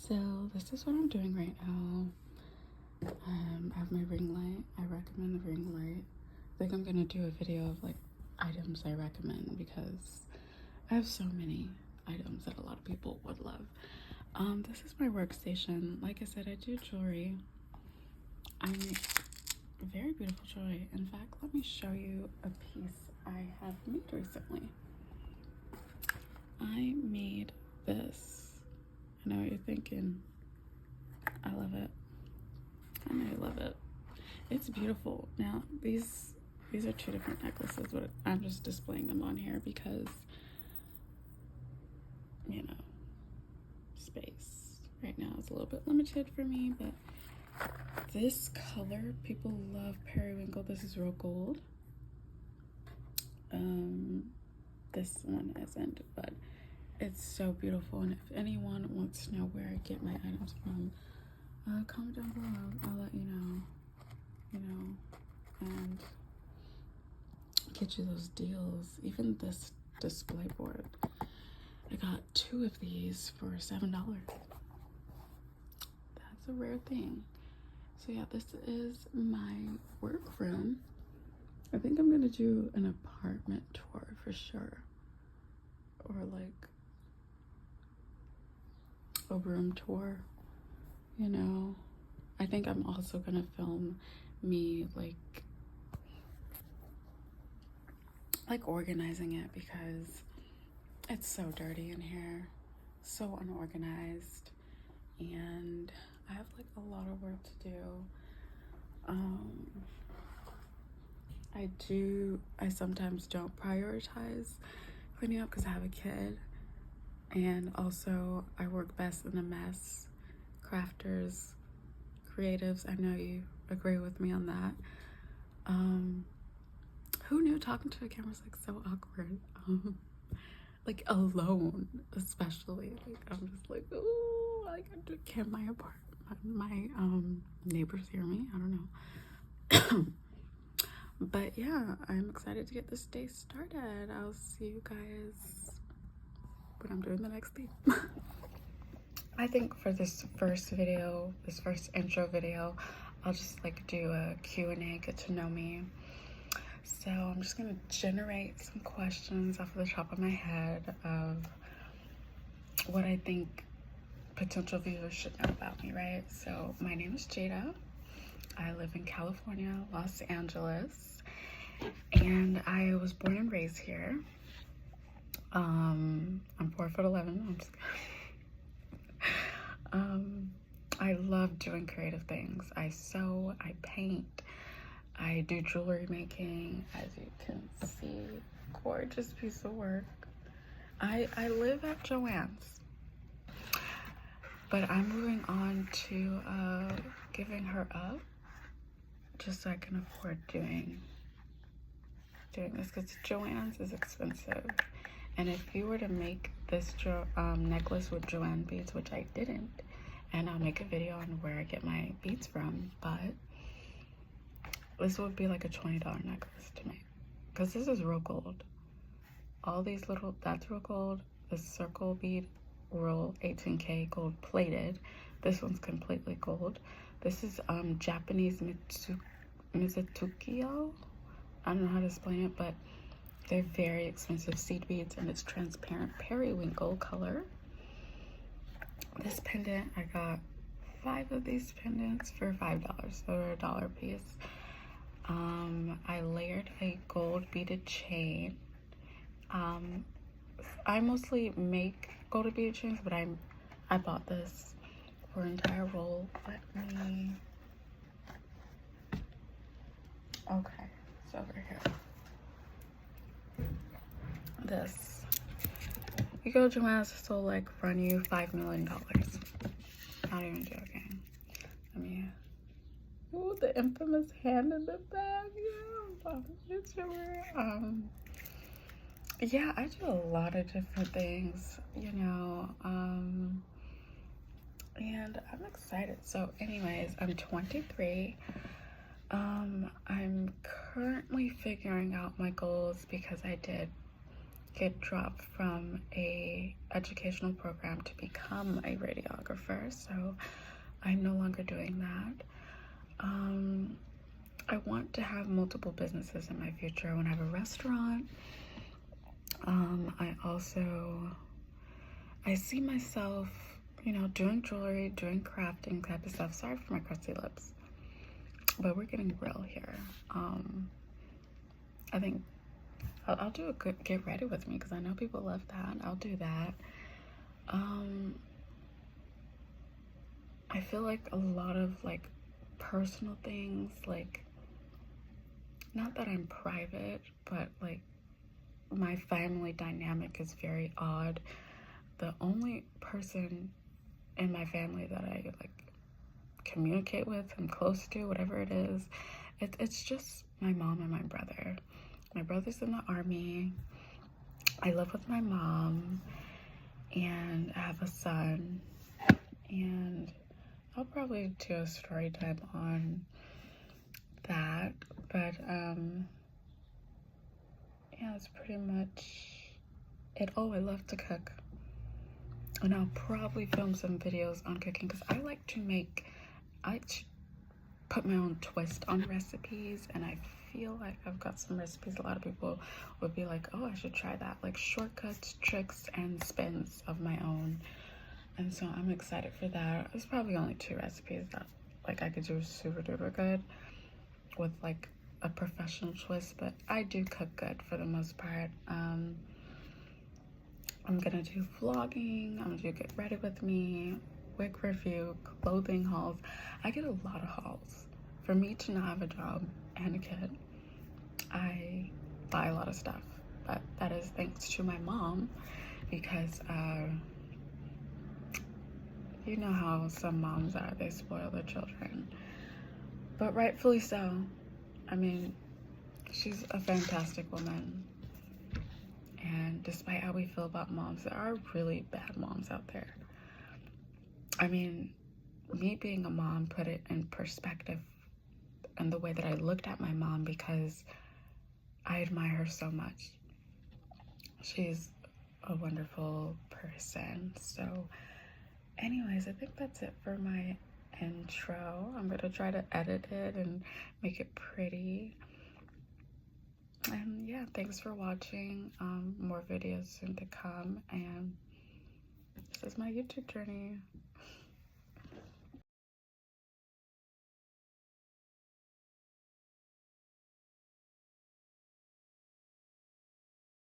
So this is what I'm doing right now. I have my ring light. I recommend the ring light. I think I'm gonna do a video of like items I recommend because I have so many items that a lot of people would love. This is my workstation. Like I said, I do jewelry. I make very beautiful jewelry. In fact, let me show you a piece I have made recently. I made this. I know what you're thinking. I love it. I know you love it. It's beautiful. Now these are two different necklaces, but I'm just displaying them on here because, you know, space right now is a little bit limited for me. But this color, people love periwinkle. This is real gold. This one isn't, but it's so beautiful. And if anyone wants to know where I get my items from, comment down below. I'll let you know, and get you those deals. Even this display board, I got 2 of these for $7. That's a rare thing. So yeah, this is my workroom. I think I'm gonna do an apartment tour for sure, or like a room tour, you know. I think I'm also gonna film me like organizing it because it's so dirty in here, so unorganized, and I have like a lot of work to do. I sometimes don't prioritize cleaning up because I have a kid, and also I work best in a mess. Crafters, creatives, I know you agree with me on that. Who knew talking to a camera is like so awkward? Like alone, especially. Like I'm just like, oh, like can my neighbors hear me? I don't know. But yeah, I'm excited to get this day started. I'll see you guys when I'm doing the next thing. I think for this first intro video, I'll just like do a Q&A, get to know me. So I'm just gonna generate some questions off of the top of my head of what I think potential viewers should know about me, right? So my name is Jada. I live in California, Los Angeles, and I was born and raised here. I'm 4'11". I'm just I love doing creative things. I sew, I paint, I do jewelry making. As you can see, gorgeous piece of work. I live at Joann's, but I'm moving on to giving her up just so I can afford doing this, because Joann's is expensive. And if you were to make this necklace with Joann beads, which I didn't, and I'll make a video on where I get my beads from, but this would be like a $20 necklace to make, because this is real gold. All these little, that's real gold. The circle bead, real 18K gold plated. This one's completely gold. This is Japanese Mizutukyo. I don't know how to explain it, but they're very expensive seed beads, and it's transparent periwinkle color. This pendant, I got 5 of these pendants for $5, so they're $1 a piece. I layered a gold beaded chain. I mostly make gold beaded chains, but I bought this for an entire roll. Let me. Okay, it's over here. This. You go to Joann's, this will like run you $5 million. Not even joking. I mean, ooh, the infamous hand in the bag. Yeah, I do a lot of different things, you know, and I'm excited. So anyways, I'm 23. I'm currently figuring out my goals because I did get dropped from a educational program to become a radiographer, so I'm no longer doing that. I want to have multiple businesses in my future. I want to have a restaurant. I see myself, you know, doing jewelry, doing crafting type of stuff. Sorry for my crusty lips, but we're getting real here. I think I'll do a good get ready with me because I know people love that. I'll do that. I feel like a lot of like personal things, like, not that I'm private, but like my family dynamic is very odd. The only person in my family that I like communicate with, I'm close to, whatever it is, it's just my mom and my brother. My brother's in the army. I live with my mom, and I have a son, and I'll probably do a story time on that, but yeah, that's pretty much it. Oh, I love to cook, and I'll probably film some videos on cooking because I like to put my own twist on recipes, and I feel like I've got some recipes a lot of people would be like, oh, I should try that, like shortcuts, tricks, and spins of my own. And so I'm excited for that. There's probably only 2 recipes that like I could do super duper good with like a professional twist, but I do cook good for the most part. I'm gonna do vlogging, I'm gonna do get ready with me, wig review, clothing hauls. I get a lot of hauls. For me to not have a job and a kid, I buy a lot of stuff, but that is thanks to my mom because you know how some moms are, they spoil their children, but rightfully so. I mean, she's a fantastic woman, and despite how we feel about moms, there are really bad moms out there. I mean, me being a mom put it in perspective and the way that I looked at my mom because I admire her so much. She's a wonderful person. So anyways, I think that's it for my intro. I'm gonna try to edit it and make it pretty. And yeah, thanks for watching. More videos soon to come, and this is my YouTube journey.